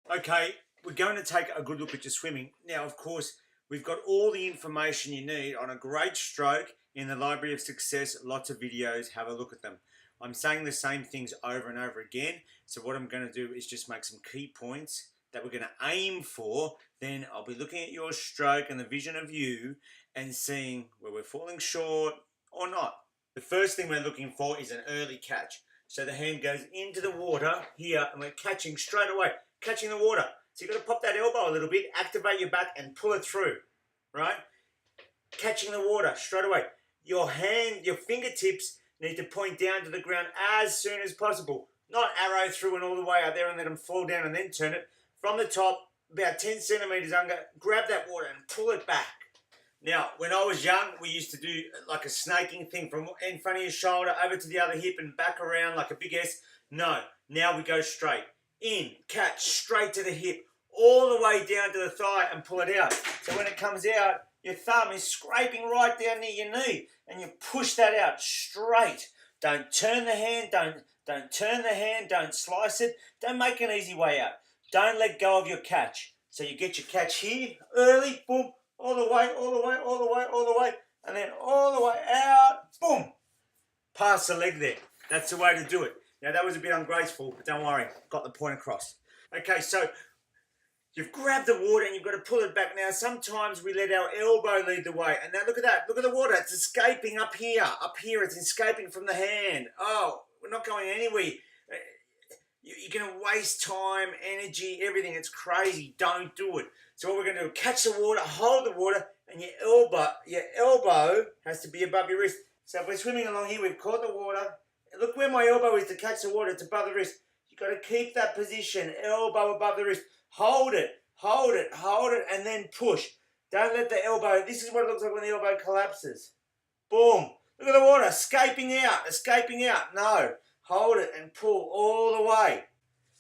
Okay, we're going to take a good look at your swimming. Now, of course, we've got all the information you need on a great stroke in the Library of Success. Lots of videos, have a look at them. I'm saying the same things over and over again. So what I'm going to do is just make some key points that we're going to aim for. Then I'll be looking at your stroke and the vision of you and seeing where we're falling short or not. The first thing we're looking for is an early catch. So the hand goes into the water here and we're catching straight away. Catching the water. So you've got to pop that elbow a little bit, activate your back and pull it through, right? Catching the water straight away. Your hand, your fingertips need to point down to the ground as soon as possible. Not arrow through and all the way out there and let them fall down and then turn it. From the top, about 10 centimeters under, grab that water and pull it back. Now, when I was young, we used to do like a snaking thing from in front of your shoulder over to the other hip and back around like a big S. No, now we go straight. In, catch, straight to the hip, all the way down to the thigh and pull it out. So when it comes out, your thumb is scraping right down near your knee and you push that out straight. Don't turn the hand, don't turn the hand, don't slice it. Don't make an easy way out. Don't let go of your catch. So you get your catch here, early, boom, all the way, all the way, all the way, all the way, and then all the way out, boom. Pass the leg there. That's the way to do it. Now that was a bit ungraceful, but don't worry, got the point across. Okay, so you've grabbed the water and you've got to pull it back. Now sometimes we let our elbow lead the way. And now look at that, look at the water, it's escaping up here, it's escaping from the hand. Oh, we're not going anywhere. You're going to waste time, energy, everything. It's crazy, don't do it. So what we're going to do, catch the water, hold the water, and your elbow has to be above your wrist. So if we're swimming along here, we've caught the water. Look where my elbow is to catch the water. It's above the wrist. You've got to keep that position. Elbow above the wrist. Hold it, hold it, hold it, and then push. Don't let the elbow... This is what it looks like when the elbow collapses. Boom. Look at the water. Escaping out. Escaping out. No. Hold it and pull all the way.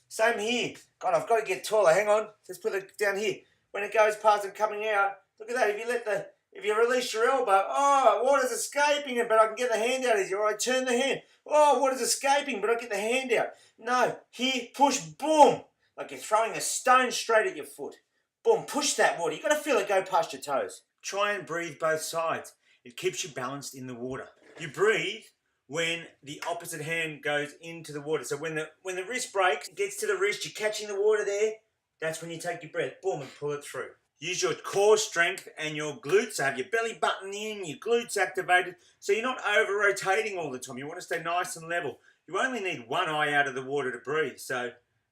Same here. God, I've got to get taller. Hang on. Let's put it down here. When it goes past and coming out, look at that. If you release your elbow, oh, water's escaping it, but I can get the hand out easier. Or I turn the hand. Oh, water's escaping, but I get the hand out. No, here, push, boom. Like you're throwing a stone straight at your foot. Boom, push that water. You've got to feel it go past your toes. Try and breathe both sides. It keeps you balanced in the water. You breathe when the opposite hand goes into the water. So when the wrist breaks, it gets to the wrist, you're catching the water there. That's when you take your breath, boom, and pull it through. Use your core strength and your glutes. So have your belly button in, your glutes activated, so you're not over-rotating all the time. You want to stay nice and level. You only need one eye out of the water to breathe, so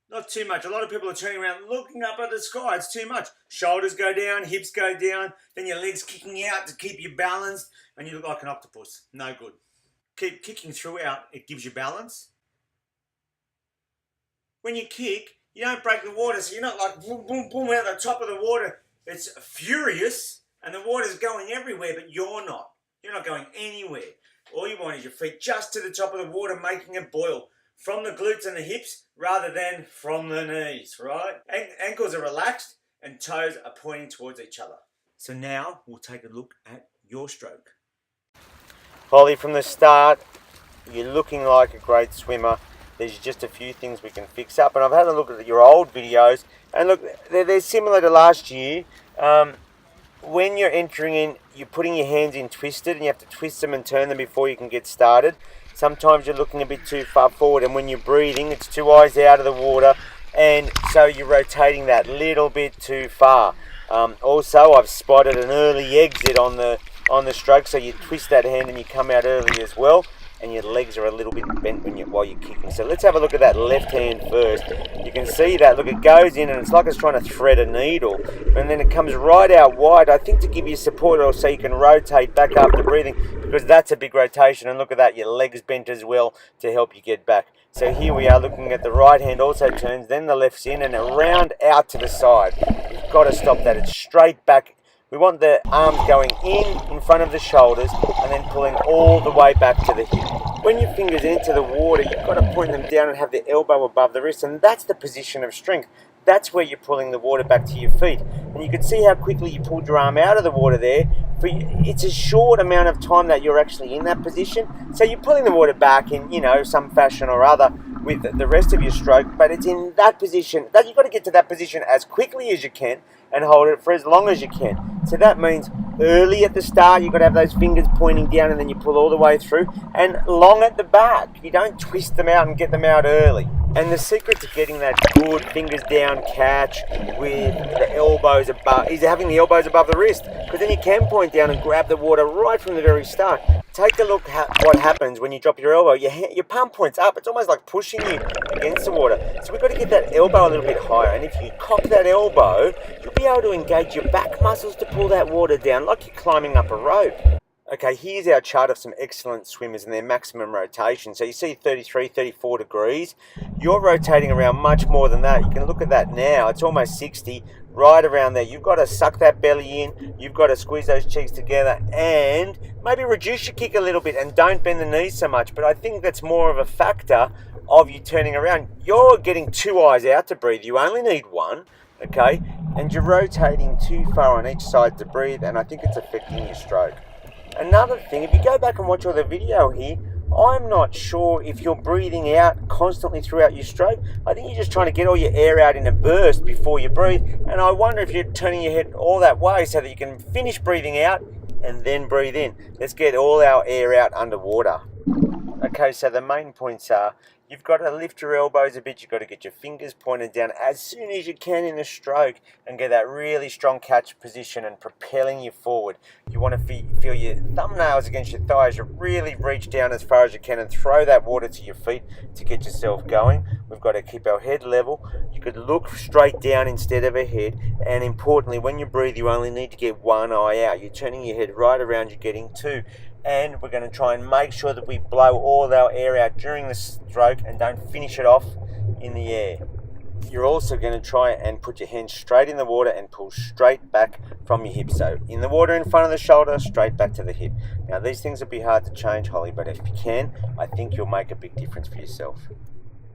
not too much. A lot of people are turning around looking up at the sky. It's too much. Shoulders go down, hips go down, then your legs kicking out to keep you balanced, and you look like an octopus. No good. Keep kicking throughout. It gives you balance. When you kick, you don't break the water, so you're not like boom, boom, boom out the top of the water. It's furious, and the water's going everywhere, but you're not. You're not going anywhere. All you want is your feet just to the top of the water, making it boil from the glutes and the hips rather than from the knees, right? Ankles are relaxed and toes are pointing towards each other. So now we'll take a look at your stroke. Holly, from the start, you're looking like a great swimmer. There's just a few things we can fix up, and I've had a look at your old videos, and look, they're similar to last year. When you're entering in, you're putting your hands in twisted, and you have to twist them and turn them before you can get started. Sometimes you're looking a bit too far forward, and when you're breathing, it's two eyes out of the water, and so you're rotating that little bit too far. Also, I've spotted an early exit on the stroke, so you twist that hand and you come out early as well, and your legs are a little bit bent while you're kicking. So let's have a look at that left hand first. You can see that, look, it goes in and it's like it's trying to thread a needle, and then it comes right out wide, I think to give you support, or so you can rotate back after breathing, because that's a big rotation. And look at that, your legs bent as well to help you get back. So here we are looking at the right hand also turns, then the left's in and around out to the side. You've got to stop that. It's straight back. We want the arms going in front of the shoulders and then pulling all the way back to the hip. When your fingers enter the water, you've got to point them down and have the elbow above the wrist, and that's the position of strength. That's where you're pulling the water back to your feet. And you can see how quickly you pulled your arm out of the water there. It's a short amount of time that you're actually in that position. So you're pulling the water back in, some fashion or other, with the rest of your stroke, but it's in that position that you've got to get to that position as quickly as you can and hold it for as long as you can. So that means early at the start, you've got to have those fingers pointing down, and then you pull all the way through, and long at the back. You don't twist them out and get them out early. And the secret to getting that good fingers down catch with the elbows above is having the elbows above the wrist, because then you can point down and grab the water right from the very start. Take a look at what happens when you drop your elbow. Your palm points up. It's almost like pushing you against the water. So we've got to get that elbow a little bit higher. And if you cock that elbow, you'll be able to engage your back muscles to pull that water down like you're climbing up a rope. Okay, here's our chart of some excellent swimmers and their maximum rotation. So you see 33, 34 degrees. You're rotating around much more than that. You can look at that now. It's almost 60, right around there. You've got to suck that belly in. You've got to squeeze those cheeks together and maybe reduce your kick a little bit and don't bend the knees so much. But I think that's more of a factor of you turning around. You're getting 2 eyes out to breathe. You only need 1, okay? And you're rotating too far on each side to breathe, and I think it's affecting your stroke. Another thing, if you go back and watch all the video here, I'm not sure if you're breathing out constantly throughout your stroke. I think you're just trying to get all your air out in a burst before you breathe. And I wonder if you're turning your head all that way so that you can finish breathing out and then breathe in. Let's get all our air out underwater. Okay, so the main points are, you've got to lift your elbows a bit. You've got to get your fingers pointed down as soon as you can in the stroke and get that really strong catch position and propelling you forward. You want to feel your thumbnails against your thighs. You really reach down as far as you can and throw that water to your feet to get yourself going. We've got to keep our head level. You could look straight down instead of ahead. And importantly, when you breathe, you only need to get 1 eye out. You're turning your head right around, you're getting 2. And we're going to try and make sure that we blow all our air out during the stroke and don't finish it off in the air. You're also going to try and put your hands straight in the water and pull straight back from your hip. So in the water in front of the shoulder, straight back to the hip. Now these things will be hard to change, Holly, but if you can, I think you'll make a big difference for yourself.